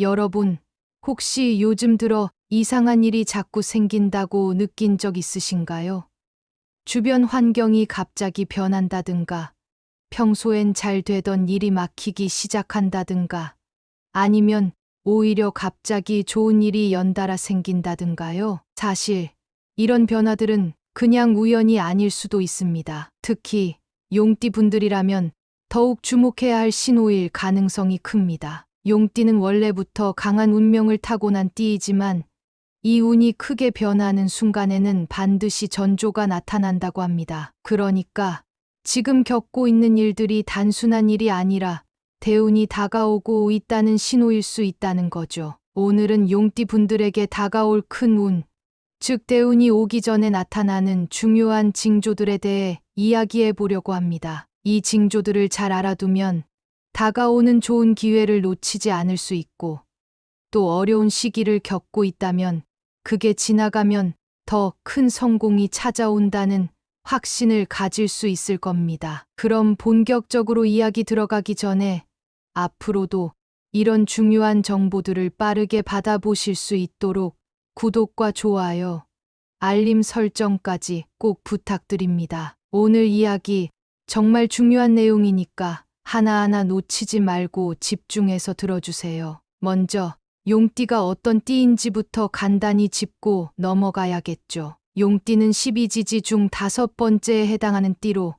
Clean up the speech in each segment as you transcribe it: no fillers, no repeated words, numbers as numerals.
여러분, 혹시 요즘 들어 이상한 일이 자꾸 생긴다고 느낀 적 있으신가요? 주변 환경이 갑자기 변한다든가, 평소엔 잘 되던 일이 막히기 시작한다든가, 아니면 오히려 갑자기 좋은 일이 연달아 생긴다든가요. 사실 이런 변화들은 그냥 우연이 아닐 수도 있습니다. 특히 용띠 분들이라면 더욱 주목해야 할 신호일 가능성이 큽니다. 용띠는 원래부터 강한 운명을 타고난 띠이지만 이 운이 크게 변하는 순간에는 반드시 전조가 나타난다고 합니다. 그러니까 지금 겪고 있는 일들이 단순한 일이 아니라 대운이 다가오고 있다는 신호일 수 있다는 거죠. 오늘은 용띠 분들에게 다가올 큰 운, 즉 대운이 오기 전에 나타나는 중요한 징조들에 대해 이야기해 보려고 합니다. 이 징조들을 잘 알아두면 다가오는 좋은 기회를 놓치지 않을 수 있고, 또 어려운 시기를 겪고 있다면 그게 지나가면 더 큰 성공이 찾아온다는 확신을 가질 수 있을 겁니다. 그럼 본격적으로 이야기 들어가기 전에 앞으로도 이런 중요한 정보들을 빠르게 받아보실 수 있도록 구독과 좋아요, 알림 설정까지 꼭 부탁드립니다. 오늘 이야기 정말 중요한 내용이니까 하나하나 놓치지 말고 집중해서 들어주세요. 먼저 용띠가 어떤 띠인지부터 간단히 짚고 넘어가야겠죠. 용띠는 12지지 중 5번째에 해당하는 띠로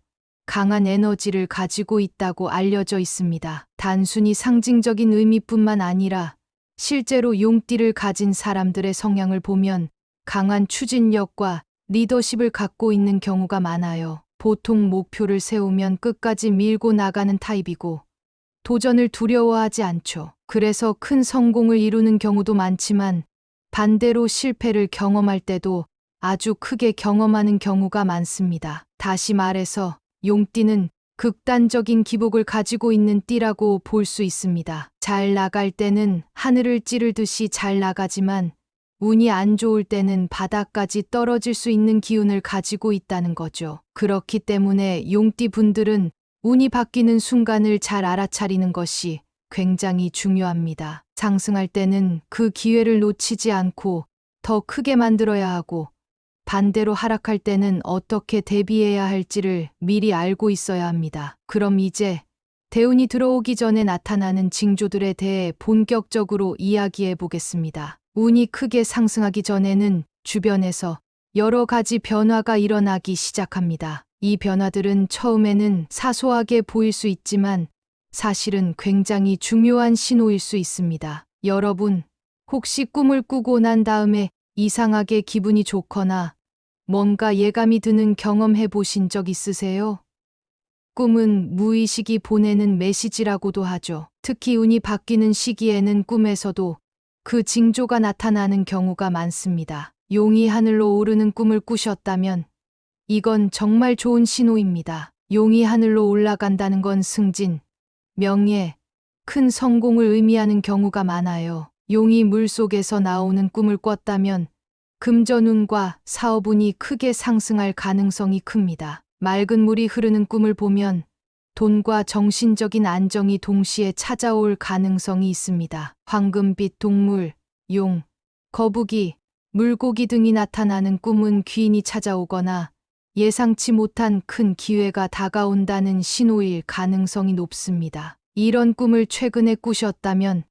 강한 에너지를 가지고 있다고 알려져 있습니다. 단순히 상징적인 의미뿐만 아니라 실제로 용띠를 가진 사람들의 성향을 보면 강한 추진력과 리더십을 갖고 있는 경우가 많아요. 보통 목표를 세우면 끝까지 밀고 나가는 타입이고 도전을 두려워하지 않죠. 그래서 큰 성공을 이루는 경우도 많지만 반대로 실패를 경험할 때도 아주 크게 경험하는 경우가 많습니다. 다시 말해서 용띠는 극단적인 기복을 가지고 있는 띠라고 볼 수 있습니다. 잘 나갈 때는 하늘을 찌르듯이 잘 나가지만 운이 안 좋을 때는 바닥까지 떨어질 수 있는 기운을 가지고 있다는 거죠. 그렇기 때문에 용띠 분들은 운이 바뀌는 순간을 잘 알아차리는 것이 굉장히 중요합니다. 상승할 때는 그 기회를 놓치지 않고 더 크게 만들어야 하고, 반대로 하락할 때는 어떻게 대비해야 할지를 미리 알고 있어야 합니다. 그럼 이제 대운이 들어오기 전에 나타나는 징조들에 대해 본격적으로 이야기해 보겠습니다. 운이 크게 상승하기 전에는 주변에서 여러 가지 변화가 일어나기 시작합니다. 이 변화들은 처음에는 사소하게 보일 수 있지만 사실은 굉장히 중요한 신호일 수 있습니다. 여러분, 혹시 꿈을 꾸고 난 다음에 이상하게 기분이 좋거나 뭔가 예감이 드는 경험해 보신 적 있으세요? 꿈은 무의식이 보내는 메시지라고도 하죠. 특히 운이 바뀌는 시기에는 꿈에서도 그 징조가 나타나는 경우가 많습니다. 용이 하늘로 오르는 꿈을 꾸셨다면 이건 정말 좋은 신호입니다. 용이 하늘로 올라간다는 건 승진, 명예, 큰 성공을 의미하는 경우가 많아요. 용이 물속에서 나오는 꿈을 꿨다면 금전운과 사업운이 크게 상승할 가능성이 큽니다. 맑은 물이 흐르는 꿈을 보면 돈과 정신적인 안정이 동시에 찾아올 가능성이 있습니다. 황금빛 동물, 용, 거북이, 물고기 등이 나타나는 꿈은 귀인이 찾아오거나 예상치 못한 큰 기회가 다가온다는 신호일 가능성이 높습니다. 이런 꿈을 최근에 꾸셨다면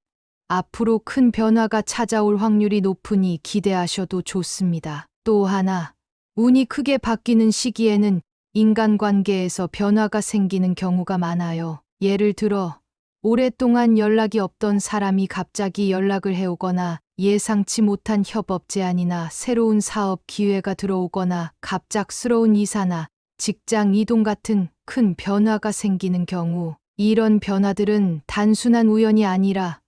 앞으로 큰 변화가 찾아올 확률이 높으니 기대하셔도 좋습니다. 또 하나, 운이 크게 바뀌는 시기에는 인간관계에서 변화가 생기는 경우가 많아요. 예를 들어, 오랫동안 연락이 없던 사람이 갑자기 연락을 해오거나 예상치 못한 협업 제안이나 새로운 사업 기회가 들어오거나 갑작스러운 이사나 직장 이동 같은 큰 변화가 생기는 경우, 이런 변화들은 단순한 우연이 아니라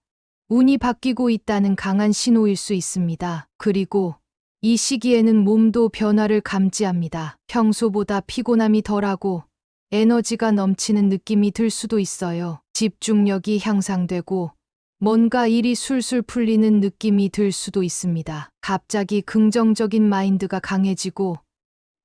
운이 바뀌고 있다는 강한 신호일 수 있습니다. 그리고 이 시기에는 몸도 변화를 감지합니다. 평소보다 피곤함이 덜하고 에너지가 넘치는 느낌이 들 수도 있어요. 집중력이 향상되고 뭔가 일이 술술 풀리는 느낌이 들 수도 있습니다. 갑자기 긍정적인 마인드가 강해지고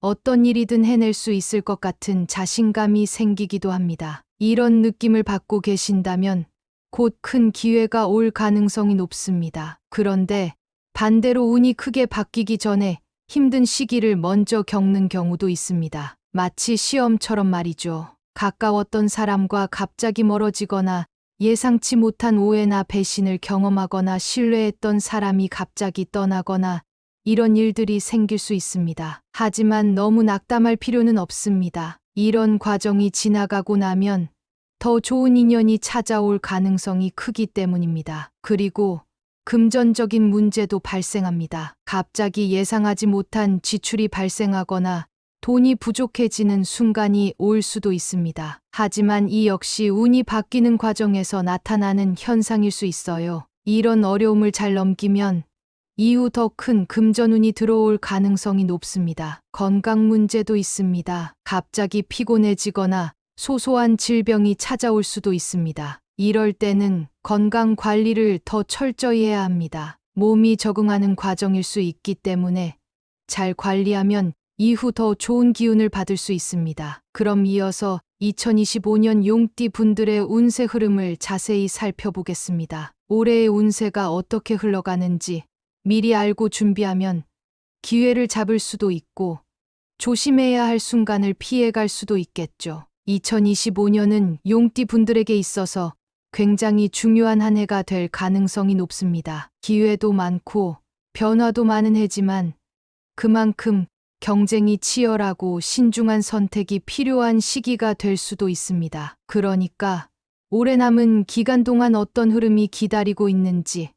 어떤 일이든 해낼 수 있을 것 같은 자신감이 생기기도 합니다. 이런 느낌을 받고 계신다면 곧 큰 기회가 올 가능성이 높습니다. 그런데 반대로 운이 크게 바뀌기 전에 힘든 시기를 먼저 겪는 경우도 있습니다. 마치 시험처럼 말이죠. 가까웠던 사람과 갑자기 멀어지거나 예상치 못한 오해나 배신을 경험하거나 신뢰했던 사람이 갑자기 떠나거나 이런 일들이 생길 수 있습니다. 하지만 너무 낙담할 필요는 없습니다. 이런 과정이 지나가고 나면 더 좋은 인연이 찾아올 가능성이 크기 때문입니다. 그리고 금전적인 문제도 발생합니다. 갑자기 예상하지 못한 지출이 발생하거나 돈이 부족해지는 순간이 올 수도 있습니다. 하지만 이 역시 운이 바뀌는 과정에서 나타나는 현상일 수 있어요. 이런 어려움을 잘 넘기면 이후 더 큰 금전운이 들어올 가능성이 높습니다. 건강 문제도 있습니다. 갑자기 피곤해지거나 소소한 질병이 찾아올 수도 있습니다. 이럴 때는 건강 관리를 더 철저히 해야 합니다. 몸이 적응하는 과정일 수 있기 때문에 잘 관리하면 이후 더 좋은 기운을 받을 수 있습니다. 그럼 이어서 2025년 용띠 분들의 운세 흐름을 자세히 살펴보겠습니다. 올해의 운세가 어떻게 흘러가는지 미리 알고 준비하면 기회를 잡을 수도 있고 조심해야 할 순간을 피해갈 수도 있겠죠. 2025년은 용띠 분들에게 있어서 굉장히 중요한 한 해가 될 가능성이 높습니다. 기회도 많고 변화도 많은 해지만 그만큼 경쟁이 치열하고 신중한 선택이 필요한 시기가 될 수도 있습니다. 그러니까 올해 남은 기간 동안 어떤 흐름이 기다리고 있는지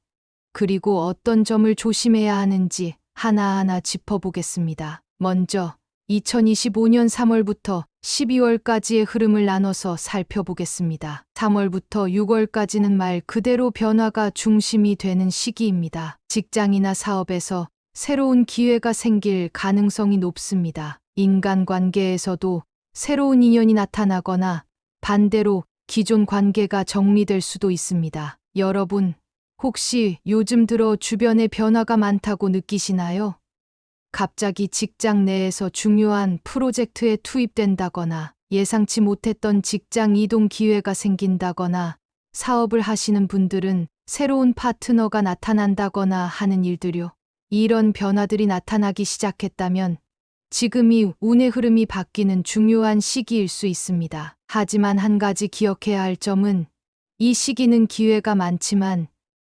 그리고 어떤 점을 조심해야 하는지 하나하나 짚어보겠습니다. 먼저 2025년 3월부터 12월까지의 흐름을 나눠서 살펴보겠습니다. 3월부터 6월까지는 말 그대로 변화가 중심이 되는 시기입니다. 직장이나 사업에서 새로운 기회가 생길 가능성이 높습니다. 인간관계에서도 새로운 인연이 나타나거나 반대로 기존 관계가 정리될 수도 있습니다. 여러분, 혹시 요즘 들어 주변에 변화가 많다고 느끼시나요? 갑자기 직장 내에서 중요한 프로젝트에 투입된다거나 예상치 못했던 직장 이동 기회가 생긴다거나 사업을 하시는 분들은 새로운 파트너가 나타난다거나 하는 일들요. 이런 변화들이 나타나기 시작했다면 지금이 운의 흐름이 바뀌는 중요한 시기일 수 있습니다. 하지만 한 가지 기억해야 할 점은 이 시기는 기회가 많지만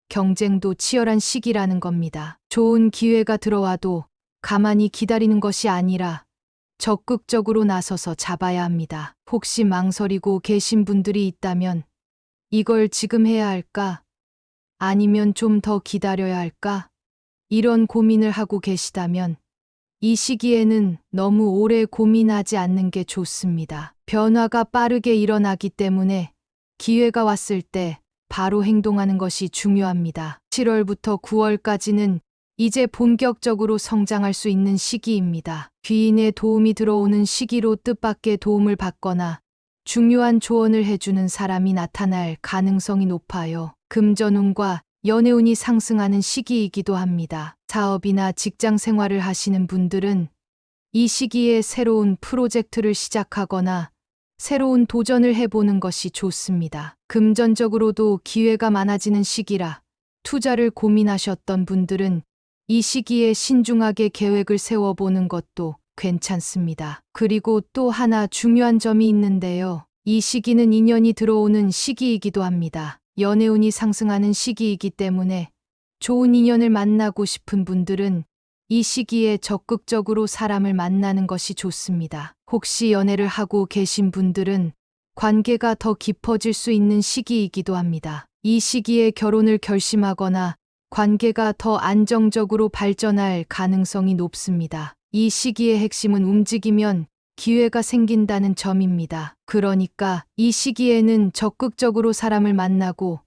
경쟁도 치열한 시기라는 겁니다. 좋은 기회가 들어와도 가만히 기다리는 것이 아니라 적극적으로 나서서 잡아야 합니다. 혹시 망설이고 계신 분들이 있다면 이걸 지금 해야 할까? 아니면 좀 더 기다려야 할까? 이런 고민을 하고 계시다면 이 시기에는 너무 오래 고민하지 않는 게 좋습니다. 변화가 빠르게 일어나기 때문에 기회가 왔을 때 바로 행동하는 것이 중요합니다. 7월부터 9월까지는 이제 본격적으로 성장할 수 있는 시기입니다. 귀인의 도움이 들어오는 시기로 뜻밖의 도움을 받거나 중요한 조언을 해주는 사람이 나타날 가능성이 높아요. 금전운과 연애운이 상승하는 시기이기도 합니다. 사업이나 직장 생활을 하시는 분들은 이 시기에 새로운 프로젝트를 시작하거나 새로운 도전을 해보는 것이 좋습니다. 금전적으로도 기회가 많아지는 시기라 투자를 고민하셨던 분들은 이 시기에 신중하게 계획을 세워보는 것도 괜찮습니다. 그리고 또 하나 중요한 점이 있는데요. 이 시기는 인연이 들어오는 시기이기도 합니다. 연애운이 상승하는 시기이기 때문에 좋은 인연을 만나고 싶은 분들은 이 시기에 적극적으로 사람을 만나는 것이 좋습니다. 혹시 연애를 하고 계신 분들은 관계가 더 깊어질 수 있는 시기이기도 합니다. 이 시기에 결혼을 결심하거나 관계가 더 안정적으로 발전할 가능성이 높습니다. 이 시기의 핵심은 움직이면 기회가 생긴다는 점입니다. 그러니까 이 시기에는 적극적으로 사람을 만나고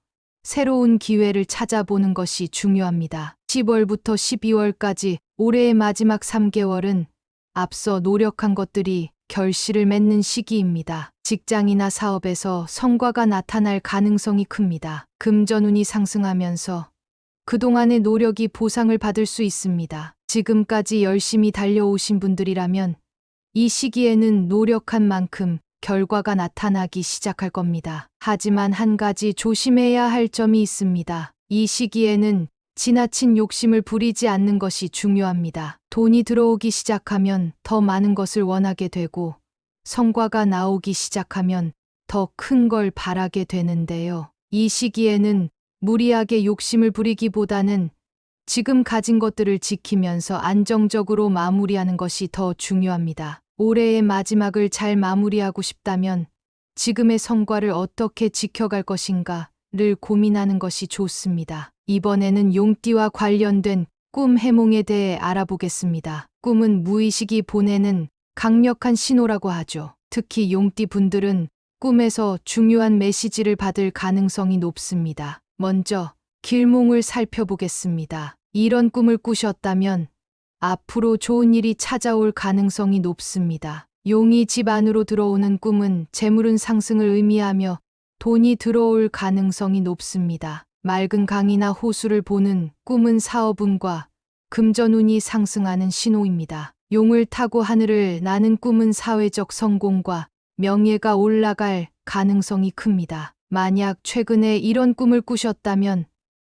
새로운 기회를 찾아보는 것이 중요합니다. 10월부터 12월까지 올해의 마지막 3개월은 앞서 노력한 것들이 결실을 맺는 시기입니다. 직장이나 사업에서 성과가 나타날 가능성이 큽니다. 금전운이 상승하면서 그동안의 노력이 보상을 받을 수 있습니다. 지금까지 열심히 달려오신 분들이라면 이 시기에는 노력한 만큼 결과가 나타나기 시작할 겁니다. 하지만 한 가지 조심해야 할 점이 있습니다. 이 시기에는 지나친 욕심을 부리지 않는 것이 중요합니다. 돈이 들어오기 시작하면 더 많은 것을 원하게 되고 성과가 나오기 시작하면 더 큰 걸 바라게 되는데요. 이 시기에는 무리하게 욕심을 부리기보다는 지금 가진 것들을 지키면서 안정적으로 마무리하는 것이 더 중요합니다. 올해의 마지막을 잘 마무리하고 싶다면 지금의 성과를 어떻게 지켜갈 것인가를 고민하는 것이 좋습니다. 이번에는 용띠와 관련된 꿈 해몽에 대해 알아보겠습니다. 꿈은 무의식이 보내는 강력한 신호라고 하죠. 특히 용띠 분들은 꿈에서 중요한 메시지를 받을 가능성이 높습니다. 먼저 길몽을 살펴보겠습니다. 이런 꿈을 꾸셨다면 앞으로 좋은 일이 찾아올 가능성이 높습니다. 용이 집 안으로 들어오는 꿈은 재물운 상승을 의미하며 돈이 들어올 가능성이 높습니다. 맑은 강이나 호수를 보는 꿈은 사업운과 금전운이 상승하는 신호입니다. 용을 타고 하늘을 나는 꿈은 사회적 성공과 명예가 올라갈 가능성이 큽니다. 만약 최근에 이런 꿈을 꾸셨다면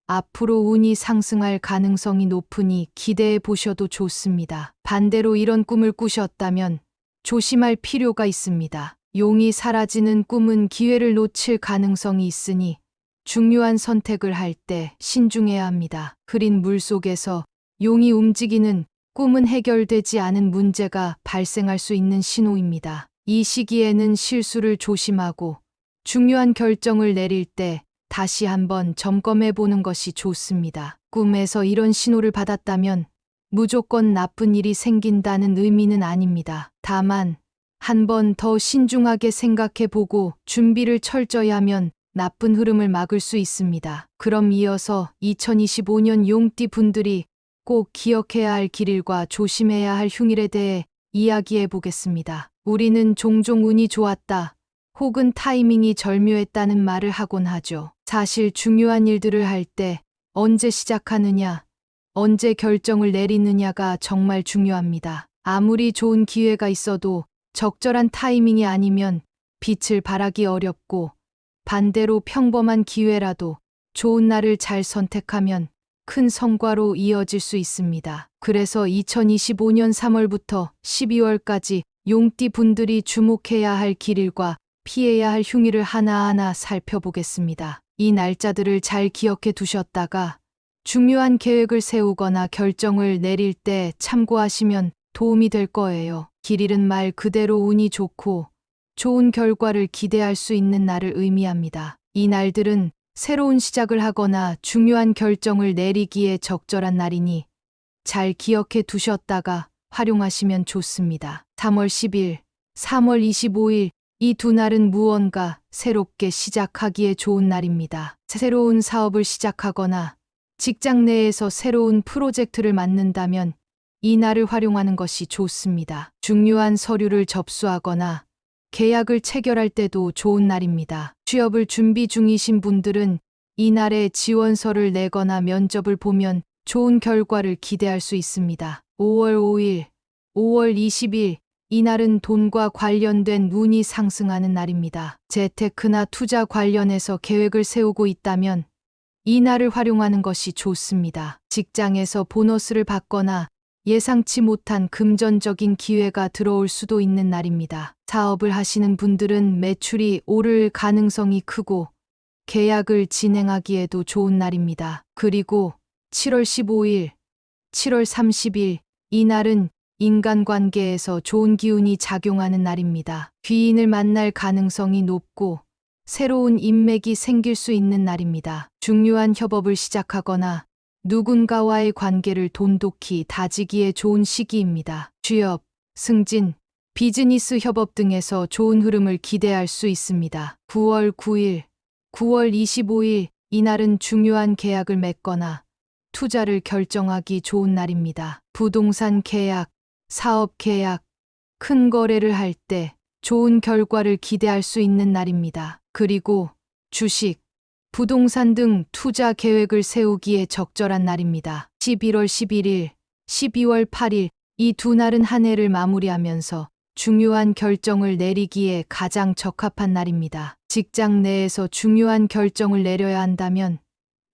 앞으로 운이 상승할 가능성이 높으니 기대해 보셔도 좋습니다. 반대로 이런 꿈을 꾸셨다면 조심할 필요가 있습니다. 용이 사라지는 꿈은 기회를 놓칠 가능성이 있으니 중요한 선택을 할 때 신중해야 합니다. 흐린 물 속에서 용이 움직이는 꿈은 해결되지 않은 문제가 발생할 수 있는 신호입니다. 이 시기에는 실수를 조심하고 중요한 결정을 내릴 때 다시 한번 점검해 보는 것이 좋습니다. 꿈에서 이런 신호를 받았다면 무조건 나쁜 일이 생긴다는 의미는 아닙니다. 다만 한 번 더 신중하게 생각해 보고 준비를 철저히 하면 나쁜 흐름을 막을 수 있습니다. 그럼 이어서 2025년 용띠 분들이 꼭 기억해야 할 길일과 조심해야 할 흉일에 대해 이야기해 보겠습니다. 우리는 종종 운이 좋았다 혹은 타이밍이 절묘했다는 말을 하곤 하죠. 사실 중요한 일들을 할 때 언제 시작하느냐, 언제 결정을 내리느냐가 정말 중요합니다. 아무리 좋은 기회가 있어도 적절한 타이밍이 아니면 빛을 발하기 어렵고 반대로 평범한 기회라도 좋은 날을 잘 선택하면 큰 성과로 이어질 수 있습니다. 그래서 2025년 3월부터 12월까지 용띠 분들이 주목해야 할 길일과 피해야 할 흉일을 하나하나 살펴보겠습니다. 이 날짜들을 잘 기억해 두셨다가 중요한 계획을 세우거나 결정을 내릴 때 참고하시면 도움이 될 거예요. 길일은 말 그대로 운이 좋고 좋은 결과를 기대할 수 있는 날을 의미합니다. 이 날들은 새로운 시작을 하거나 중요한 결정을 내리기에 적절한 날이니 잘 기억해 두셨다가 활용하시면 좋습니다. 3월 10일, 3월 25일 이 두 날은 무언가 새롭게 시작하기에 좋은 날입니다. 새로운 사업을 시작하거나 직장 내에서 새로운 프로젝트를 맡는다면 이 날을 활용하는 것이 좋습니다. 중요한 서류를 접수하거나 계약을 체결할 때도 좋은 날입니다. 취업을 준비 중이신 분들은 이 날에 지원서를 내거나 면접을 보면 좋은 결과를 기대할 수 있습니다. 5월 5일, 5월 20일 이 날은 돈과 관련된 운이 상승하는 날입니다. 재테크나 투자 관련해서 계획을 세우고 있다면 이 날을 활용하는 것이 좋습니다. 직장에서 보너스를 받거나 예상치 못한 금전적인 기회가 들어올 수도 있는 날입니다. 사업을 하시는 분들은 매출이 오를 가능성이 크고 계약을 진행하기에도 좋은 날입니다. 그리고 7월 15일, 7월 30일 이 날은 인간관계에서 좋은 기운이 작용하는 날입니다. 귀인을 만날 가능성이 높고 새로운 인맥이 생길 수 있는 날입니다. 중요한 협업을 시작하거나 누군가와의 관계를 돈독히 다지기에 좋은 시기입니다. 취업, 승진, 비즈니스 협업 등에서 좋은 흐름을 기대할 수 있습니다. 9월 9일, 9월 25일 이날은 중요한 계약을 맺거나 투자를 결정하기 좋은 날입니다. 부동산 계약, 사업 계약, 큰 거래를 할 때 좋은 결과를 기대할 수 있는 날입니다. 그리고 주식, 부동산 등 투자 계획을 세우기에 적절한 날입니다. 11월 11일, 12월 8일 이 두 날은 한 해를 마무리하면서 중요한 결정을 내리기에 가장 적합한 날입니다. 직장 내에서 중요한 결정을 내려야 한다면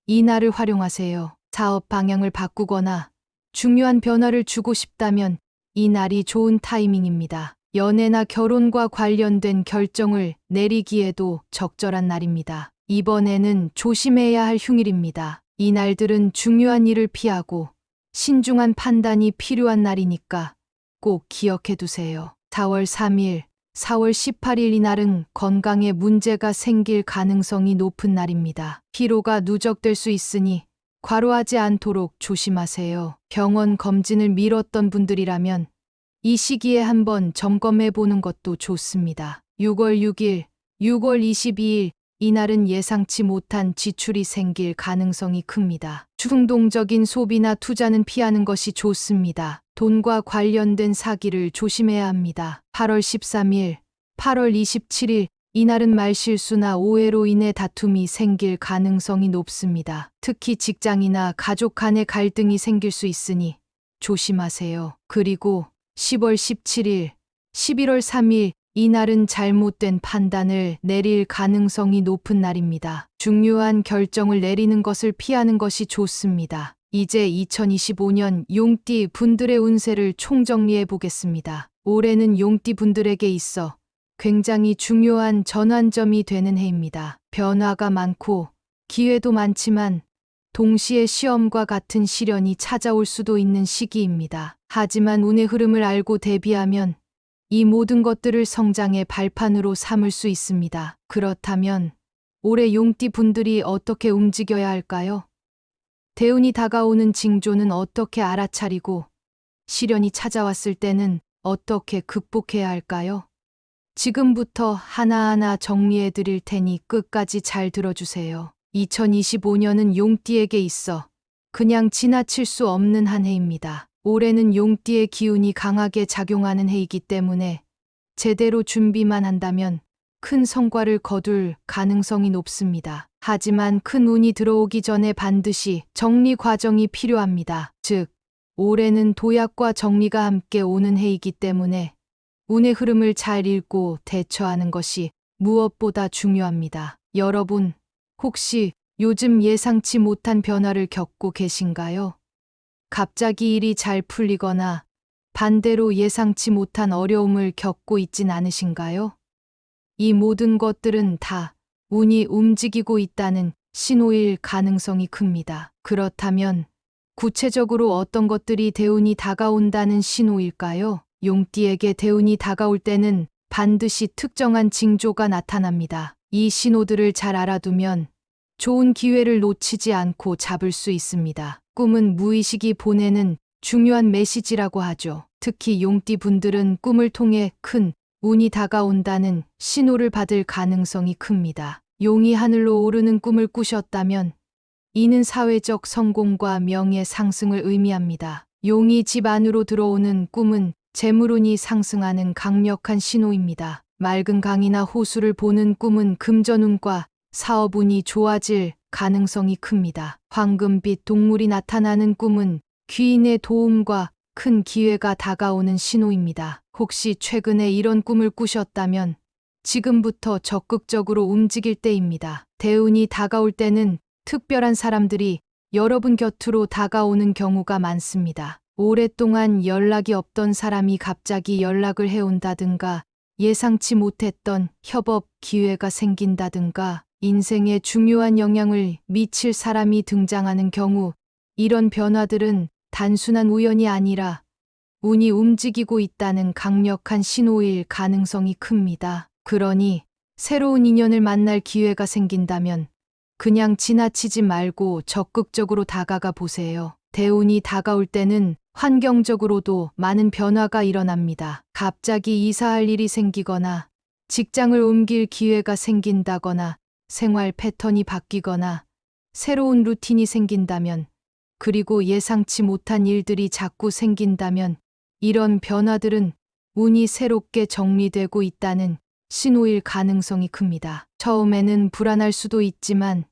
이 날을 활용하세요. 사업 방향을 바꾸거나 중요한 변화를 주고 싶다면 이 날이 좋은 타이밍입니다. 연애나 결혼과 관련된 결정을 내리기에도 적절한 날입니다. 이번에는 조심해야 할 휴일입니다. 이 날들은 중요한 일을 피하고 신중한 판단이 필요한 날이니까 꼭 기억해 두세요. 4월 3일, 4월 18일 이날은 건강에 문제가 생길 가능성이 높은 날입니다. 피로가 누적될 수 있으니 과로하지 않도록 조심하세요. 병원 검진을 미뤘던 분들이라면 이 시기에 한번 점검해 보는 것도 좋습니다. 6월 6일, 6월 22일 이날은 예상치 못한 지출이 생길 가능성이 큽니다. 충동적인 소비나 투자는 피하는 것이 좋습니다. 돈과 관련된 사기를 조심해야 합니다. 8월 13일, 8월 27일 이날은 말실수나 오해로 인해 다툼이 생길 가능성이 높습니다. 특히 직장이나 가족 간의 갈등이 생길 수 있으니 조심하세요. 그리고 10월 17일, 11월 3일 이날은 잘못된 판단을 내릴 가능성이 높은 날입니다. 중요한 결정을 내리는 것을 피하는 것이 좋습니다. 이제 2025년 용띠 분들의 운세를 총정리해 보겠습니다. 올해는 용띠 분들에게 있어 굉장히 중요한 전환점이 되는 해입니다. 변화가 많고 기회도 많지만 동시에 시험과 같은 시련이 찾아올 수도 있는 시기입니다. 하지만 운의 흐름을 알고 대비하면 이 모든 것들을 성장의 발판으로 삼을 수 있습니다. 그렇다면 올해 용띠 분들이 어떻게 움직여야 할까요? 대운이 다가오는 징조는 어떻게 알아차리고 시련이 찾아왔을 때는 어떻게 극복해야 할까요? 지금부터 하나하나 정리해 드릴 테니 끝까지 잘 들어주세요. 2025년은 용띠에게 있어 그냥 지나칠 수 없는 한 해입니다. 올해는 용띠의 기운이 강하게 작용하는 해이기 때문에 제대로 준비만 한다면 큰 성과를 거둘 가능성이 높습니다. 하지만 큰 운이 들어오기 전에 반드시 정리 과정이 필요합니다. 즉, 올해는 도약과 정리가 함께 오는 해이기 때문에 운의 흐름을 잘 읽고 대처하는 것이 무엇보다 중요합니다. 여러분, 혹시 요즘 예상치 못한 변화를 겪고 계신가요? 갑자기 일이 잘 풀리거나 반대로 예상치 못한 어려움을 겪고 있진 않으신가요? 이 모든 것들은 다 운이 움직이고 있다는 신호일 가능성이 큽니다. 그렇다면 구체적으로 어떤 것들이 대운이 다가온다는 신호일까요? 용띠에게 대운이 다가올 때는 반드시 특정한 징조가 나타납니다. 이 신호들을 잘 알아두면 좋은 기회를 놓치지 않고 잡을 수 있습니다. 꿈은 무의식이 보내는 중요한 메시지라고 하죠. 특히 용띠 분들은 꿈을 통해 큰 운이 다가온다는 신호를 받을 가능성이 큽니다. 용이 하늘로 오르는 꿈을 꾸셨다면 이는 사회적 성공과 명예 상승을 의미합니다. 용이 집 안으로 들어오는 꿈은 재물운이 상승하는 강력한 신호입니다. 맑은 강이나 호수를 보는 꿈은 금전운과 사업운이 좋아질 가능성이 큽니다. 황금빛 동물이 나타나는 꿈은 귀인의 도움과 큰 기회가 다가오는 신호입니다. 혹시 최근에 이런 꿈을 꾸셨다면 지금부터 적극적으로 움직일 때입니다. 대운이 다가올 때는 특별한 사람들이 여러분 곁으로 다가오는 경우가 많습니다. 오랫동안 연락이 없던 사람이 갑자기 연락을 해온다든가 예상치 못했던 협업 기회가 생긴다든가 인생에 중요한 영향을 미칠 사람이 등장하는 경우 이런 변화들은 단순한 우연이 아니라 운이 움직이고 있다는 강력한 신호일 가능성이 큽니다. 그러니 새로운 인연을 만날 기회가 생긴다면 그냥 지나치지 말고 적극적으로 다가가 보세요. 대운이 다가올 때는 환경적으로도 많은 변화가 일어납니다. 갑자기 이사할 일이 생기거나 직장을 옮길 기회가 생긴다거나 생활 패턴이 바뀌거나 새로운 루틴이 생긴다면 그리고 예상치 못한 일들이 자꾸 생긴다면 이런 변화들은 운이 새롭게 정리되고 있다는 신호일 가능성이 큽니다. 처음에는 불안할 수도 있지만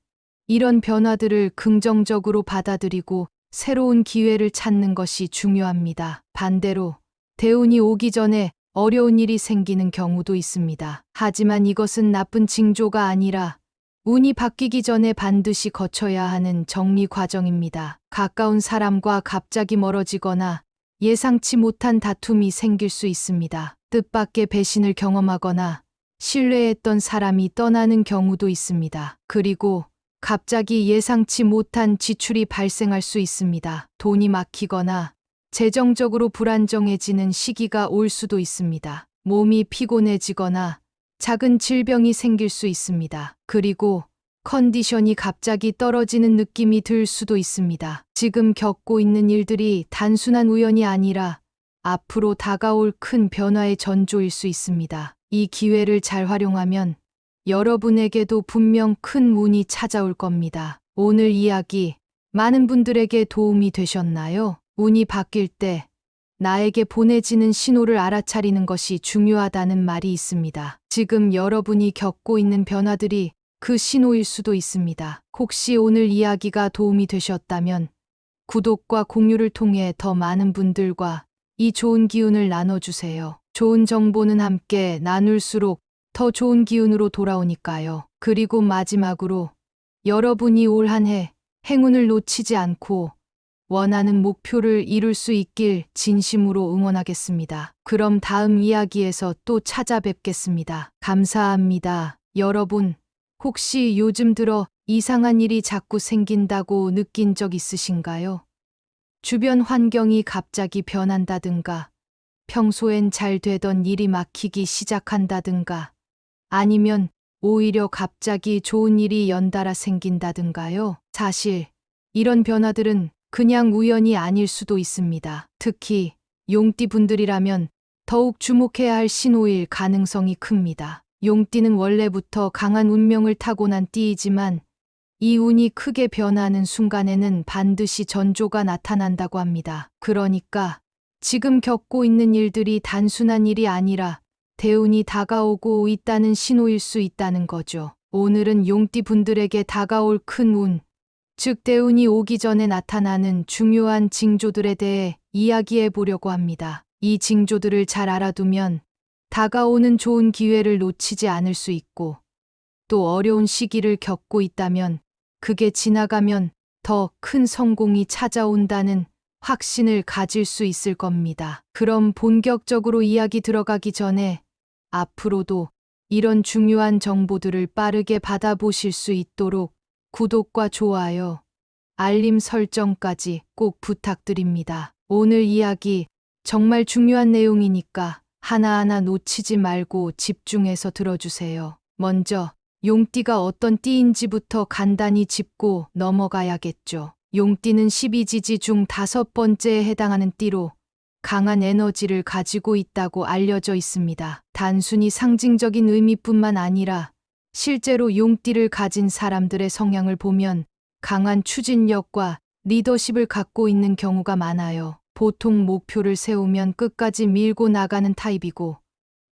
이런 변화들을 긍정적으로 받아들이고 새로운 기회를 찾는 것이 중요합니다. 반대로 대운이 오기 전에 어려운 일이 생기는 경우도 있습니다. 하지만 이것은 나쁜 징조가 아니라 운이 바뀌기 전에 반드시 거쳐야 하는 정리 과정입니다. 가까운 사람과 갑자기 멀어지거나 예상치 못한 다툼이 생길 수 있습니다. 뜻밖의 배신을 경험하거나 신뢰했던 사람이 떠나는 경우도 있습니다. 그리고 갑자기 예상치 못한 지출이 발생할 수 있습니다. 돈이 막히거나 재정적으로 불안정해지는 시기가 올 수도 있습니다. 몸이 피곤해지거나 작은 질병이 생길 수 있습니다. 그리고 컨디션이 갑자기 떨어지는 느낌이 들 수도 있습니다. 지금 겪고 있는 일들이 단순한 우연이 아니라 앞으로 다가올 큰 변화의 전조일 수 있습니다. 이 기회를 잘 활용하면 여러분에게도 분명 큰 운이 찾아올 겁니다. 오늘 이야기 많은 분들에게 도움이 되셨나요? 운이 바뀔 때 나에게 보내지는 신호를 알아차리는 것이 중요하다는 말이 있습니다. 지금 여러분이 겪고 있는 변화들이 그 신호일 수도 있습니다. 혹시 오늘 이야기가 도움이 되셨다면 구독과 공유를 통해 더 많은 분들과 이 좋은 기운을 나눠주세요. 좋은 정보는 함께 나눌수록 더 좋은 기운으로 돌아오니까요. 그리고 마지막으로 여러분이 올 한 해 행운을 놓치지 않고 원하는 목표를 이룰 수 있길 진심으로 응원하겠습니다. 그럼 다음 이야기에서 또 찾아뵙겠습니다. 감사합니다. 여러분, 혹시 요즘 들어 이상한 일이 자꾸 생긴다고 느낀 적 있으신가요? 주변 환경이 갑자기 변한다든가, 평소엔 잘 되던 일이 막히기 시작한다든가, 아니면 오히려 갑자기 좋은 일이 연달아 생긴다든가요. 사실 이런 변화들은 그냥 우연이 아닐 수도 있습니다. 특히 용띠 분들이라면 더욱 주목해야 할 신호일 가능성이 큽니다. 용띠는 원래부터 강한 운명을 타고난 띠이지만 이 운이 크게 변하는 순간에는 반드시 전조가 나타난다고 합니다. 그러니까 지금 겪고 있는 일들이 단순한 일이 아니라 대운이 다가오고 있다는 신호일 수 있다는 거죠. 오늘은 용띠 분들에게 다가올 큰 운, 즉 대운이 오기 전에 나타나는 중요한 징조들에 대해 이야기해 보려고 합니다. 이 징조들을 잘 알아두면 다가오는 좋은 기회를 놓치지 않을 수 있고, 또 어려운 시기를 겪고 있다면 그게 지나가면 더 큰 성공이 찾아온다는 확신을 가질 수 있을 겁니다. 그럼 본격적으로 이야기 들어가기 전에 앞으로도 이런 중요한 정보들을 빠르게 받아보실 수 있도록 구독과 좋아요, 알림 설정까지 꼭 부탁드립니다. 오늘 이야기 정말 중요한 내용이니까 하나하나 놓치지 말고 집중해서 들어주세요. 먼저 용띠가 어떤 띠인지부터 간단히 짚고 넘어가야겠죠. 용띠는 12지지 중 5번째에 해당하는 띠로 강한 에너지를 가지고 있다고 알려져 있습니다. 단순히 상징적인 의미뿐만 아니라 실제로 용띠를 가진 사람들의 성향을 보면 강한 추진력과 리더십을 갖고 있는 경우가 많아요. 보통 목표를 세우면 끝까지 밀고 나가는 타입이고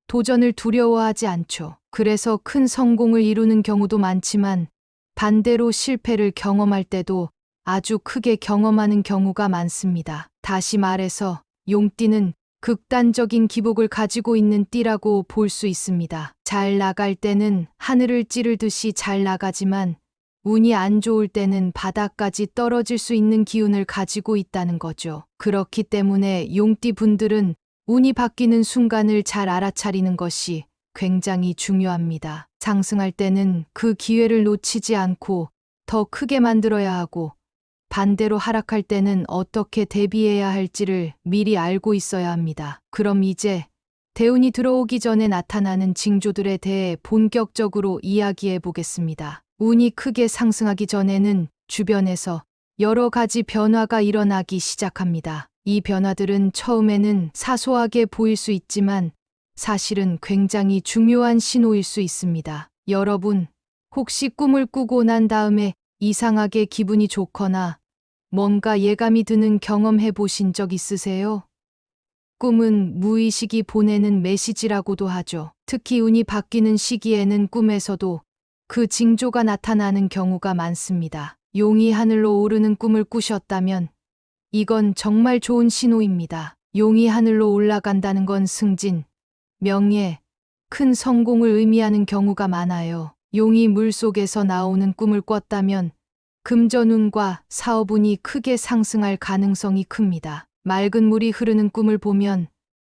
도전을 두려워하지 않죠. 그래서 큰 성공을 이루는 경우도 많지만 반대로 실패를 경험할 때도 아주 크게 경험하는 경우가 많습니다. 다시 말해서 용띠는 극단적인 기복을 가지고 있는 띠라고 볼 수 있습니다. 잘 나갈 때는 하늘을 찌르듯이 잘 나가지만 운이 안 좋을 때는 바닥까지 떨어질 수 있는 기운을 가지고 있다는 거죠. 그렇기 때문에 용띠 분들은 운이 바뀌는 순간을 잘 알아차리는 것이 굉장히 중요합니다. 상승할 때는 그 기회를 놓치지 않고 더 크게 만들어야 하고, 반대로 하락할 때는 어떻게 대비해야 할지를 미리 알고 있어야 합니다. 그럼 이제 대운이 들어오기 전에 나타나는 징조들에 대해 본격적으로 이야기해 보겠습니다. 운이 크게 상승하기 전에는 주변에서 여러 가지 변화가 일어나기 시작합니다. 이 변화들은 처음에는 사소하게 보일 수 있지만 사실은 굉장히 중요한 신호일 수 있습니다. 여러분, 혹시 꿈을 꾸고 난 다음에 이상하게 기분이 좋거나 뭔가 예감이 드는 경험해 보신 적 있으세요? 꿈은 무의식이 보내는 메시지라고도 하죠. 특히 운이 바뀌는 시기에는 꿈에서도 그 징조가 나타나는 경우가 많습니다. 용이 하늘로 오르는 꿈을 꾸셨다면 이건 정말 좋은 신호입니다. 용이 하늘로 올라간다는 건 승진, 명예, 큰 성공을 의미하는 경우가 많아요. 용이 물속에서 나오는 꿈을 꿨다면 금전운과 사업운이 크게 상승할 가능성이 큽니다. 맑은 물이 흐르는 꿈을 보면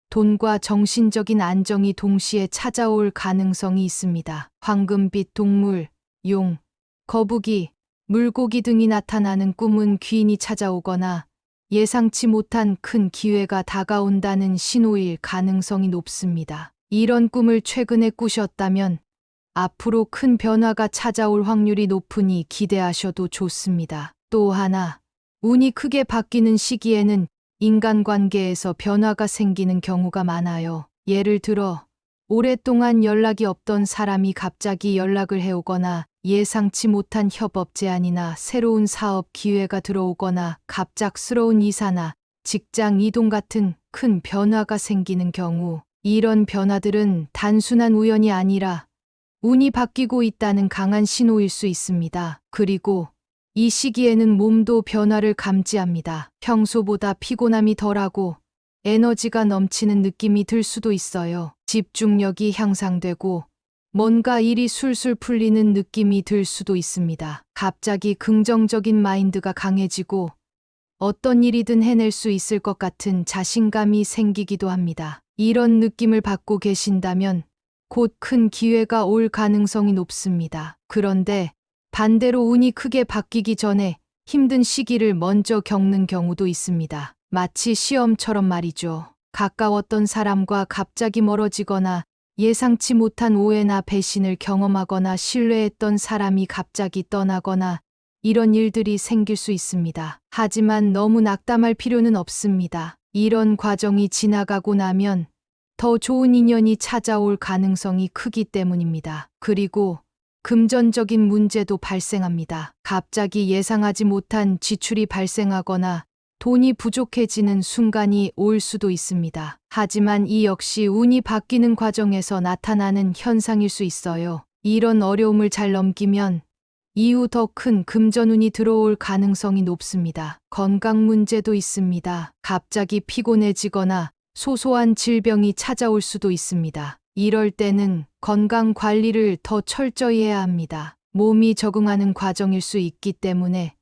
돈과 정신적인 안정이 동시에 찾아올 가능성이 있습니다. 황금빛 동물, 용, 거북이, 물고기 등이 나타나는 꿈은 귀인이 찾아오거나 예상치 못한 큰 기회가 다가온다는 신호일 가능성이 높습니다. 이런 꿈을 최근에 꾸셨다면 앞으로 큰 변화가 찾아올 확률이 높으니 기대하셔도 좋습니다. 또 하나, 운이 크게 바뀌는 시기에는 인간관계에서 변화가 생기는 경우가 많아요. 예를 들어, 오랫동안 연락이 없던 사람이 갑자기 연락을 해오거나 예상치 못한 협업 제안이나 새로운 사업 기회가 들어오거나 갑작스러운 이사나 직장 이동 같은 큰 변화가 생기는 경우, 이런 변화들은 단순한 우연이 아니라 운이 바뀌고 있다는 강한 신호일 수 있습니다. 그리고 이 시기에는 몸도 변화를 감지합니다. 평소보다 피곤함이 덜하고 에너지가 넘치는 느낌이 들 수도 있어요. 집중력이 향상되고 뭔가 일이 술술 풀리는 느낌이 들 수도 있습니다. 갑자기 긍정적인 마인드가 강해지고 어떤 일이든 해낼 수 있을 것 같은 자신감이 생기기도 합니다. 이런 느낌을 받고 계신다면 곧 큰 기회가 올 가능성이 높습니다. 그런데 반대로 운이 크게 바뀌기 전에 힘든 시기를 먼저 겪는 경우도 있습니다. 마치 시험처럼 말이죠. 가까웠던 사람과 갑자기 멀어지거나 예상치 못한 오해나 배신을 경험하거나 신뢰했던 사람이 갑자기 떠나거나 이런 일들이 생길 수 있습니다. 하지만 너무 낙담할 필요는 없습니다. 이런 과정이 지나가고 나면 더 좋은 인연이 찾아올 가능성이 크기 때문입니다. 그리고 금전적인 문제도 발생합니다. 갑자기 예상하지 못한 지출이 발생하거나 돈이 부족해지는 순간이 올 수도 있습니다. 하지만 이 역시 운이 바뀌는 과정에서 나타나는 현상일 수 있어요. 이런 어려움을 잘 넘기면 이후 더 큰 금전운이 들어올 가능성이 높습니다. 건강 문제도 있습니다. 갑자기 피곤해지거나 소소한 질병이 찾아올 수도 있습니다. 이럴 때는 건강 관리를 더 철저히 해야 합니다. 몸이 적응하는 과정일 수 있기 때문에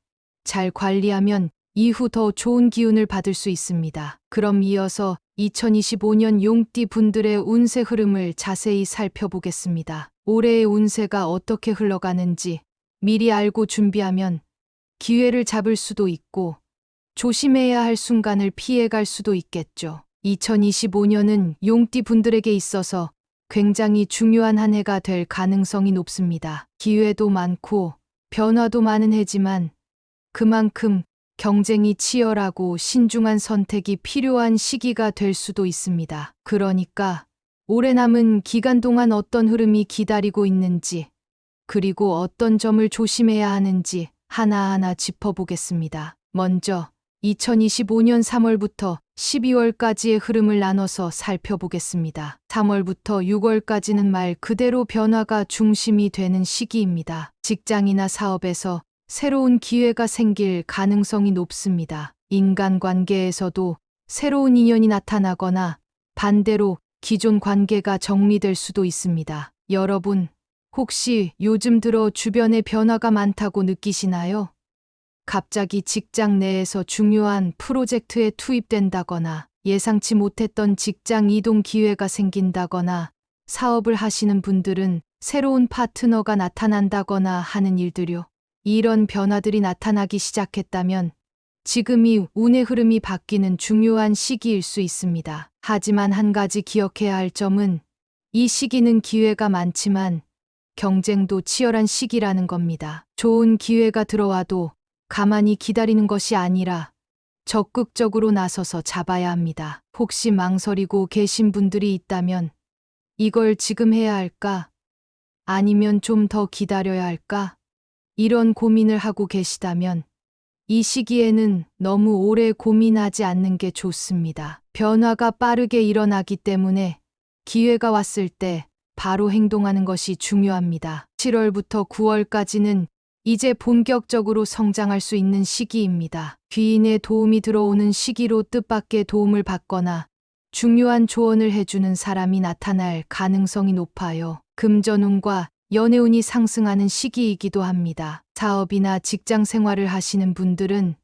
잘 관리하면 이후 더 좋은 기운을 받을 수 있습니다. 그럼 이어서 2025년 용띠 분들의 운세 흐름을 자세히 살펴보겠습니다. 올해의 운세가 어떻게 흘러가는지 미리 알고 준비하면 기회를 잡을 수도 있고 조심해야 할 순간을 피해갈 수도 있겠죠. 2025년은 용띠 분들에게 있어서 굉장히 중요한 한 해가 될 가능성이 높습니다. 기회도 많고 변화도 많은 해지만 그만큼 경쟁이 치열하고 신중한 선택이 필요한 시기가 될 수도 있습니다. 그러니까 올해 남은 기간 동안 어떤 흐름이 기다리고 있는지, 그리고 어떤 점을 조심해야 하는지 하나하나 짚어보겠습니다. 먼저 2025년 3월부터 12월까지의 흐름을 나눠서 살펴보겠습니다. 3월부터 6월까지는 말 그대로 변화가 중심이 되는 시기입니다. 직장이나 사업에서 새로운 기회가 생길 가능성이 높습니다. 인간관계에서도 새로운 인연이 나타나거나 반대로 기존 관계가 정리될 수도 있습니다. 여러분, 혹시 요즘 들어 주변에 변화가 많다고 느끼시나요? 갑자기 직장 내에서 중요한 프로젝트에 투입된다거나 예상치 못했던 직장 이동 기회가 생긴다거나 사업을 하시는 분들은 새로운 파트너가 나타난다거나 하는 일들요. 이런 변화들이 나타나기 시작했다면 지금이 운의 흐름이 바뀌는 중요한 시기일 수 있습니다. 하지만 한 가지 기억해야 할 점은 이 시기는 기회가 많지만 경쟁도 치열한 시기라는 겁니다. 좋은 기회가 들어와도 가만히 기다리는 것이 아니라 적극적으로 나서서 잡아야 합니다. 혹시 망설이고 계신 분들이 있다면 이걸 지금 해야 할까? 아니면 좀 더 기다려야 할까? 이런 고민을 하고 계시다면 이 시기에는 너무 오래 고민하지 않는 게 좋습니다. 변화가 빠르게 일어나기 때문에 기회가 왔을 때 바로 행동하는 것이 중요합니다. 7월부터 9월까지는 이제 본격적으로 성장할 수 있는 시기입니다. 귀인의 도움이 들어오는 시기로 뜻밖의 도움을 받거나 중요한 조언을 해주는 사람이 나타날 가능성이 높아요. 금전운과 연애운이 상승하는 시기이기도 합니다. 사업이나 직장 생활을 하시는 분들은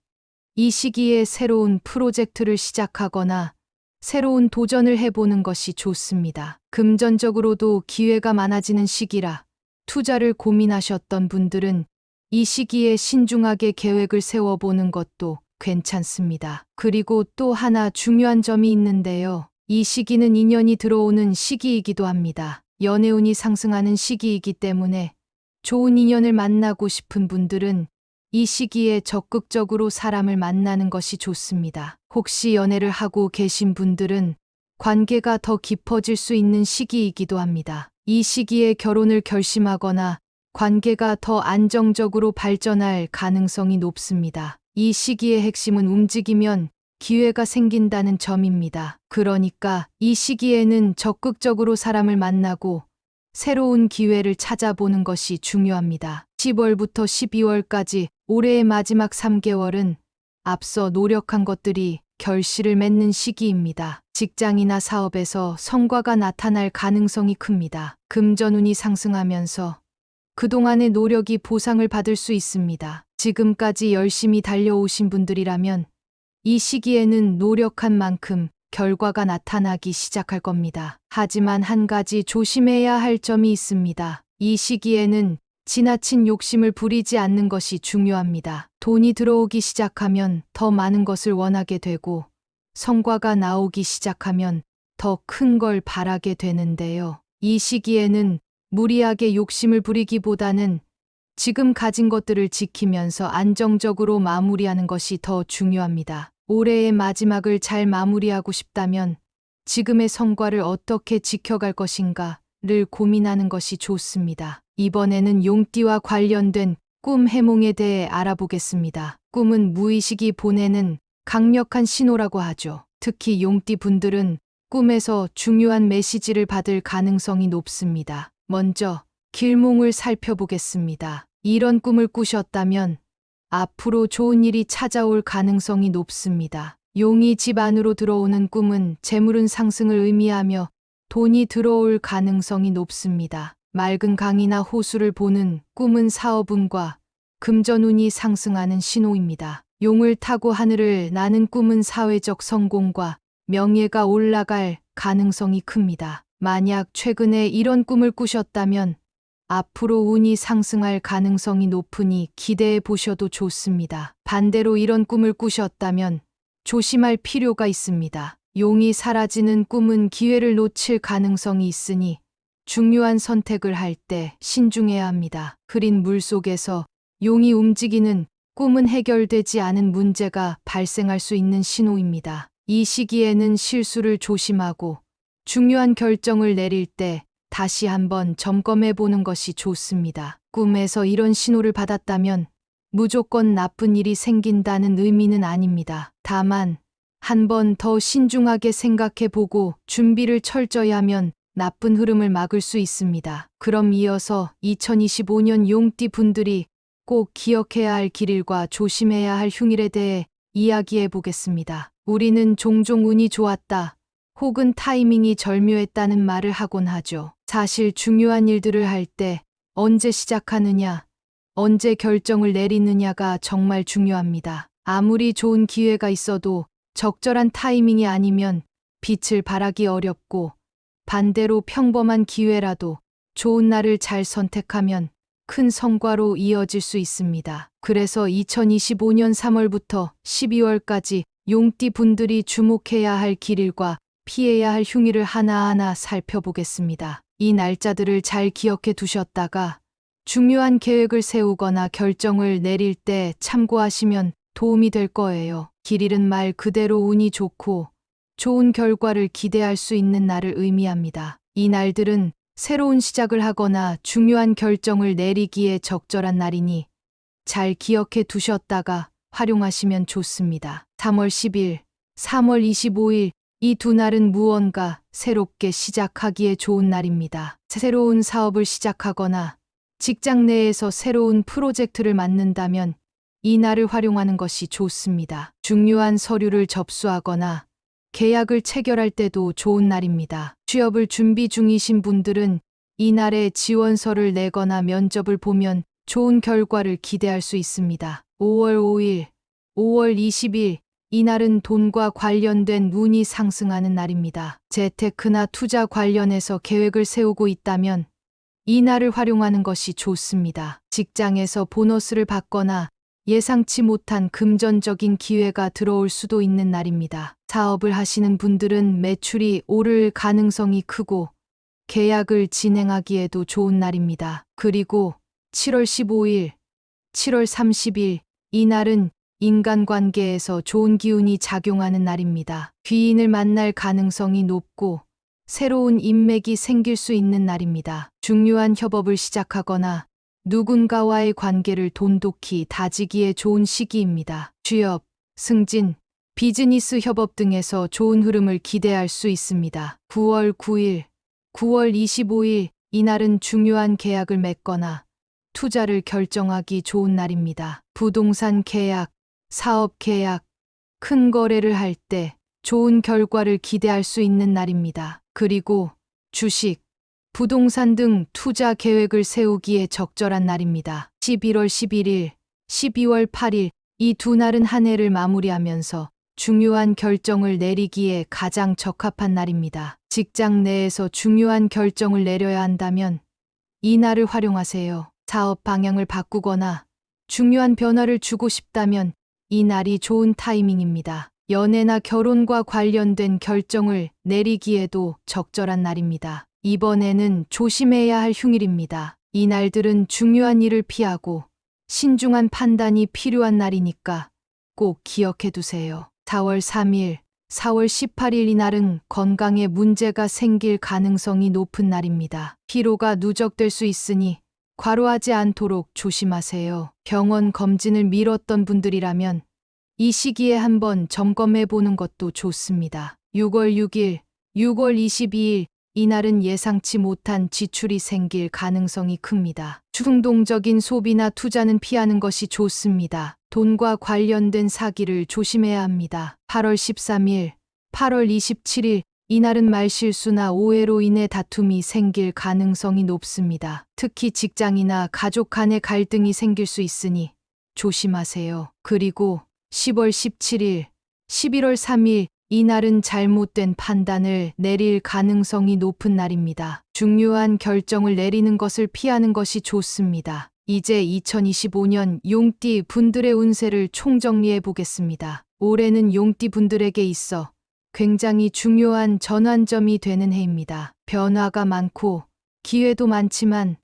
이 시기에 새로운 프로젝트를 시작하거나 새로운 도전을 해보는 것이 좋습니다. 금전적으로도 기회가 많아지는 시기라 투자를 고민하셨던 분들은 이 시기에 신중하게 계획을 세워보는 것도 괜찮습니다. 그리고 또 하나 중요한 점이 있는데요. 이 시기는 인연이 들어오는 시기이기도 합니다. 연애운이 상승하는 시기이기 때문에 좋은 인연을 만나고 싶은 분들은 이 시기에 적극적으로 사람을 만나는 것이 좋습니다. 혹시 연애를 하고 계신 분들은 관계가 더 깊어질 수 있는 시기이기도 합니다. 이 시기에 결혼을 결심하거나 관계가 더 안정적으로 발전할 가능성이 높습니다. 이 시기의 핵심은 움직이면 기회가 생긴다는 점입니다. 그러니까 이 시기에는 적극적으로 사람을 만나고 새로운 기회를 찾아보는 것이 중요합니다. 10월부터 12월까지 올해의 마지막 3개월은 앞서 노력한 것들이 결실을 맺는 시기입니다. 직장이나 사업에서 성과가 나타날 가능성이 큽니다. 금전운이 상승하면서 그동안의 노력이 보상을 받을 수 있습니다. 지금까지 열심히 달려오신 분들이라면 이 시기에는 노력한 만큼 결과가 나타나기 시작할 겁니다. 하지만 한 가지 조심해야 할 점이 있습니다. 이 시기에는 지나친 욕심을 부리지 않는 것이 중요합니다. 돈이 들어오기 시작하면 더 많은 것을 원하게 되고 성과가 나오기 시작하면 더 큰 걸 바라게 되는데요. 이 시기에는 무리하게 욕심을 부리기보다는 지금 가진 것들을 지키면서 안정적으로 마무리하는 것이 더 중요합니다. 올해의 마지막을 잘 마무리하고 싶다면 지금의 성과를 어떻게 지켜갈 것인가를 고민하는 것이 좋습니다. 이번에는 용띠와 관련된 꿈 해몽에 대해 알아보겠습니다. 꿈은 무의식이 보내는 강력한 신호라고 하죠. 특히 용띠 분들은 꿈에서 중요한 메시지를 받을 가능성이 높습니다. 먼저 길몽을 살펴보겠습니다. 이런 꿈을 꾸셨다면 앞으로 좋은 일이 찾아올 가능성이 높습니다. 용이 집 안으로 들어오는 꿈은 재물운 상승을 의미하며 돈이 들어올 가능성이 높습니다. 맑은 강이나 호수를 보는 꿈은 사업운과 금전운이 상승하는 신호입니다. 용을 타고 하늘을 나는 꿈은 사회적 성공과 명예가 올라갈 가능성이 큽니다. 만약 최근에 이런 꿈을 꾸셨다면 앞으로 운이 상승할 가능성이 높으니 기대해 보셔도 좋습니다. 반대로 이런 꿈을 꾸셨다면 조심할 필요가 있습니다. 용이 사라지는 꿈은 기회를 놓칠 가능성이 있으니 중요한 선택을 할 때 신중해야 합니다. 흐린 물 속에서 용이 움직이는 꿈은 해결되지 않은 문제가 발생할 수 있는 신호입니다. 이 시기에는 실수를 조심하고 중요한 결정을 내릴 때 다시 한번 점검해 보는 것이 좋습니다. 꿈에서 이런 신호를 받았다면 무조건 나쁜 일이 생긴다는 의미는 아닙니다. 다만 한 번 더 신중하게 생각해 보고 준비를 철저히 하면 나쁜 흐름을 막을 수 있습니다. 그럼 이어서 2025년 용띠 분들이 꼭 기억해야 할 길일과 조심해야 할 흉일에 대해 이야기해 보겠습니다. 우리는 종종 운이 좋았다 혹은 타이밍이 절묘했다는 말을 하곤 하죠. 사실 중요한 일들을 할 때 언제 시작하느냐, 언제 결정을 내리느냐가 정말 중요합니다. 아무리 좋은 기회가 있어도 적절한 타이밍이 아니면 빛을 발하기 어렵고 반대로 평범한 기회라도 좋은 날을 잘 선택하면 큰 성과로 이어질 수 있습니다. 그래서 2025년 3월부터 12월까지 용띠 분들이 주목해야 할 길일과 피해야 할 흉일을 하나하나 살펴보겠습니다. 이 날짜들을 잘 기억해 두셨다가 중요한 계획을 세우거나 결정을 내릴 때 참고하시면 도움이 될 거예요. 길일은 말 그대로 운이 좋고 좋은 결과를 기대할 수 있는 날을 의미합니다. 이 날들은 새로운 시작을 하거나 중요한 결정을 내리기에 적절한 날이니 잘 기억해 두셨다가 활용하시면 좋습니다. 3월 10일, 3월 25일 이 두 날은 무언가 새롭게 시작하기에 좋은 날입니다. 새로운 사업을 시작하거나 직장 내에서 새로운 프로젝트를 맡는다면 이 날을 활용하는 것이 좋습니다. 중요한 서류를 접수하거나 계약을 체결할 때도 좋은 날입니다. 취업을 준비 중이신 분들은 이날에 지원서를 내거나 면접을 보면 좋은 결과를 기대할 수 있습니다. 5월 5일, 5월 20일, 이날은 돈과 관련된 운이 상승하는 날입니다. 재테크나 투자 관련해서 계획을 세우고 있다면 이날을 활용하는 것이 좋습니다. 직장에서 보너스를 받거나 예상치 못한 금전적인 기회가 들어올 수도 있는 날입니다. 사업을 하시는 분들은 매출이 오를 가능성이 크고 계약을 진행하기에도 좋은 날입니다. 그리고 7월 15일, 7월 30일, 이날은 인간관계에서 좋은 기운이 작용하는 날입니다. 귀인을 만날 가능성이 높고 새로운 인맥이 생길 수 있는 날입니다. 중요한 협업을 시작하거나 누군가와의 관계를 돈독히 다지기에 좋은 시기입니다. 취업, 승진, 비즈니스 협업 등에서 좋은 흐름을 기대할 수 있습니다. 9월 9일, 9월 25일, 이날은 중요한 계약을 맺거나 투자를 결정하기 좋은 날입니다. 부동산 계약, 사업 계약, 큰 거래를 할 때 좋은 결과를 기대할 수 있는 날입니다. 그리고 주식, 부동산 등 투자 계획을 세우기에 적절한 날입니다. 11월 11일, 12월 8일, 이 두 날은 한 해를 마무리하면서 중요한 결정을 내리기에 가장 적합한 날입니다. 직장 내에서 중요한 결정을 내려야 한다면 이 날을 활용하세요. 사업 방향을 바꾸거나 중요한 변화를 주고 싶다면 이 날이 좋은 타이밍입니다. 연애나 결혼과 관련된 결정을 내리기에도 적절한 날입니다. 이번에는 조심해야 할 휴일입니다. 이 날들은 중요한 일을 피하고 신중한 판단이 필요한 날이니까 꼭 기억해 두세요. 4월 3일, 4월 18일, 이 날은 건강에 문제가 생길 가능성이 높은 날입니다. 피로가 누적될 수 있으니 과로하지 않도록 조심하세요. 병원 검진을 미뤘던 분들이라면 이 시기에 한번 점검해 보는 것도 좋습니다. 6월 6일, 6월 22일, 이날은 예상치 못한 지출이 생길 가능성이 큽니다. 충동적인 소비나 투자는 피하는 것이 좋습니다. 돈과 관련된 사기를 조심해야 합니다. 8월 13일, 8월 27일, 이날은 말실수나 오해로 인해 다툼이 생길 가능성이 높습니다. 특히 직장이나 가족 간의 갈등이 생길 수 있으니 조심하세요. 그리고 10월 17일, 11월 3일, 이날은 잘못된 판단을 내릴 가능성이 높은 날입니다. 중요한 결정을 내리는 것을 피하는 것이 좋습니다. 이제 2025년 용띠 분들의 운세를 총정리해 보겠습니다. 올해는 용띠 분들에게 있어 굉장히 중요한 전환점이 되는 해입니다. 변화가 많고 기회도 많지만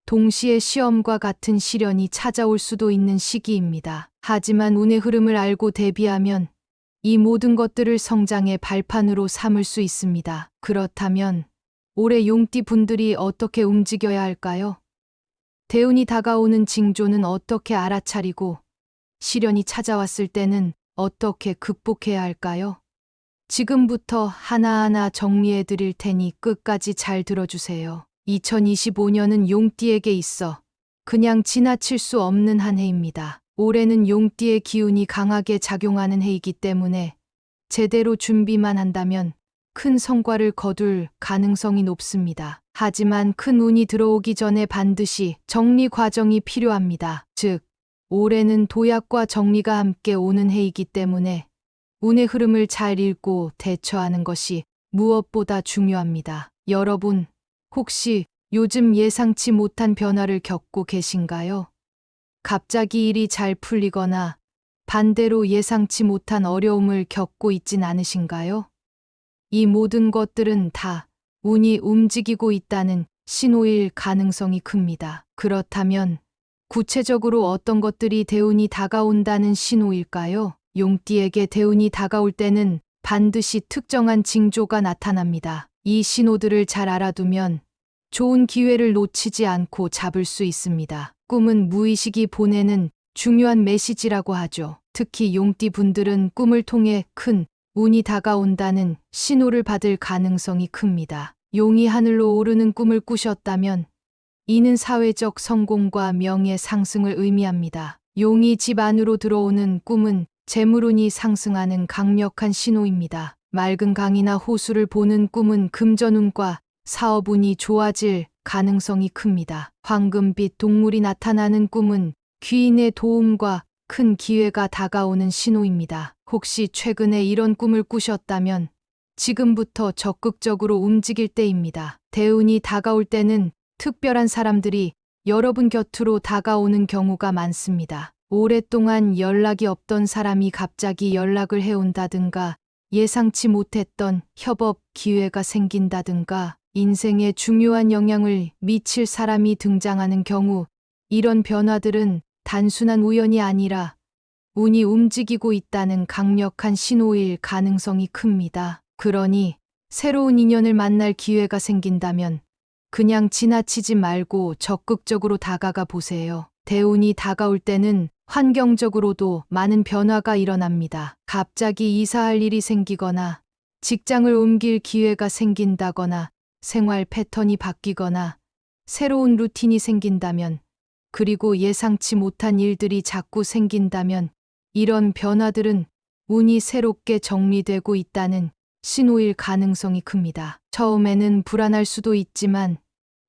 동시에 시험과 같은 시련이 찾아올 수도 있는 시기입니다. 하지만 운의 흐름을 알고 대비하면 이 모든 것들을 성장의 발판으로 삼을 수 있습니다. 그렇다면 올해 용띠 분들이 어떻게 움직여야 할까요? 대운이 다가오는 징조는 어떻게 알아차리고 시련이 찾아왔을 때는 어떻게 극복해야 할까요? 지금부터 하나하나 정리해 드릴 테니 끝까지 잘 들어주세요. 2025년은 용띠에게 있어 그냥 지나칠 수 없는 한 해입니다. 올해는 용띠의 기운이 강하게 작용하는 해이기 때문에 제대로 준비만 한다면 큰 성과를 거둘 가능성이 높습니다. 하지만 큰 운이 들어오기 전에 반드시 정리 과정이 필요합니다. 즉, 올해는 도약과 정리가 함께 오는 해이기 때문에 운의 흐름을 잘 읽고 대처하는 것이 무엇보다 중요합니다. 여러분, 혹시 요즘 예상치 못한 변화를 겪고 계신가요? 갑자기 일이 잘 풀리거나 반대로 예상치 못한 어려움을 겪고 있진 않으신가요? 이 모든 것들은 다 운이 움직이고 있다는 신호일 가능성이 큽니다. 그렇다면 구체적으로 어떤 것들이 대운이 다가온다는 신호일까요? 용띠에게 대운이 다가올 때는 반드시 특정한 징조가 나타납니다. 이 신호들을 잘 알아두면 좋은 기회를 놓치지 않고 잡을 수 있습니다. 꿈은 무의식이 보내는 중요한 메시지라고 하죠. 특히 용띠 분들은 꿈을 통해 큰 운이 다가온다는 신호를 받을 가능성이 큽니다. 용이 하늘로 오르는 꿈을 꾸셨다면 이는 사회적 성공과 명예 상승을 의미합니다. 용이 집 안으로 들어오는 꿈은 재물운이 상승하는 강력한 신호입니다. 맑은 강이나 호수를 보는 꿈은 금전운과 사업운이 좋아질 가능성이 큽니다. 황금빛 동물이 나타나는 꿈은 귀인의 도움과 큰 기회가 다가오는 신호입니다. 혹시 최근에 이런 꿈을 꾸셨다면 지금부터 적극적으로 움직일 때입니다. 대운이 다가올 때는 특별한 사람들이 여러분 곁으로 다가오는 경우가 많습니다. 오랫동안 연락이 없던 사람이 갑자기 연락을 해온다든가 예상치 못했던 협업 기회가 생긴다든가 인생에 중요한 영향을 미칠 사람이 등장하는 경우 이런 변화들은 단순한 우연이 아니라 운이 움직이고 있다는 강력한 신호일 가능성이 큽니다. 그러니 새로운 인연을 만날 기회가 생긴다면 그냥 지나치지 말고 적극적으로 다가가 보세요. 대운이 다가올 때는 환경적으로도 많은 변화가 일어납니다. 갑자기 이사할 일이 생기거나 직장을 옮길 기회가 생긴다거나 생활 패턴이 바뀌거나 새로운 루틴이 생긴다면 그리고 예상치 못한 일들이 자꾸 생긴다면 이런 변화들은 운이 새롭게 정리되고 있다는 신호일 가능성이 큽니다. 처음에는 불안할 수도 있지만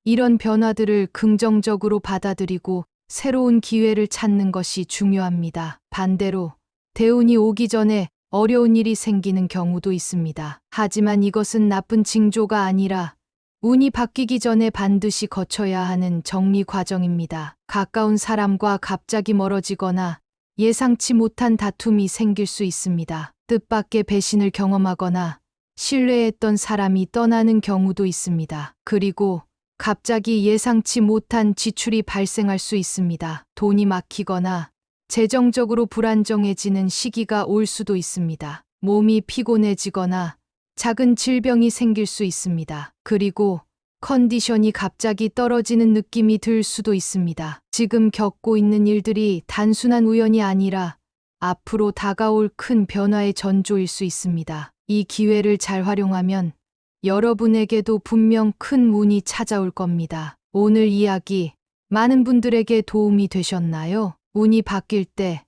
이런 변화들을 긍정적으로 받아들이고 새로운 기회를 찾는 것이 중요합니다. 반대로 대운이 오기 전에 어려운 일이 생기는 경우도 있습니다. 하지만 이것은 나쁜 징조가 아니라 운이 바뀌기 전에 반드시 거쳐야 하는 정리 과정입니다. 가까운 사람과 갑자기 멀어지거나 예상치 못한 다툼이 생길 수 있습니다. 뜻밖의 배신을 경험하거나 신뢰했던 사람이 떠나는 경우도 있습니다. 그리고 갑자기 예상치 못한 지출이 발생할 수 있습니다. 돈이 막히거나 재정적으로 불안정해지는 시기가 올 수도 있습니다. 몸이 피곤해지거나 작은 질병이 생길 수 있습니다. 그리고 컨디션이 갑자기 떨어지는 느낌이 들 수도 있습니다. 지금 겪고 있는 일들이 단순한 우연이 아니라 앞으로 다가올 큰 변화의 전조일 수 있습니다. 이 기회를 잘 활용하면 여러분에게도 분명 큰 운이 찾아올 겁니다. 오늘 이야기 많은 분들에게 도움이 되셨나요? 운이 바뀔 때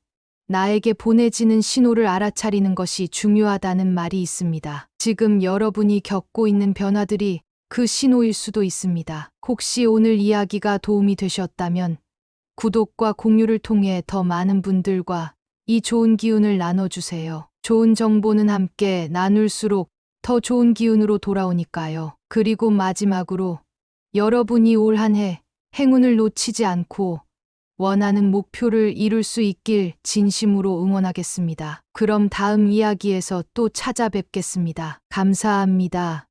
나에게 보내지는 신호를 알아차리는 것이 중요하다는 말이 있습니다. 지금 여러분이 겪고 있는 변화들이 그 신호일 수도 있습니다. 혹시 오늘 이야기가 도움이 되셨다면 구독과 공유를 통해 더 많은 분들과 이 좋은 기운을 나눠주세요. 좋은 정보는 함께 나눌수록 더 좋은 기운으로 돌아오니까요. 그리고 마지막으로 여러분이 올 한 해 행운을 놓치지 않고 원하는 목표를 이룰 수 있길 진심으로 응원하겠습니다. 그럼 다음 이야기에서 또 찾아뵙겠습니다. 감사합니다.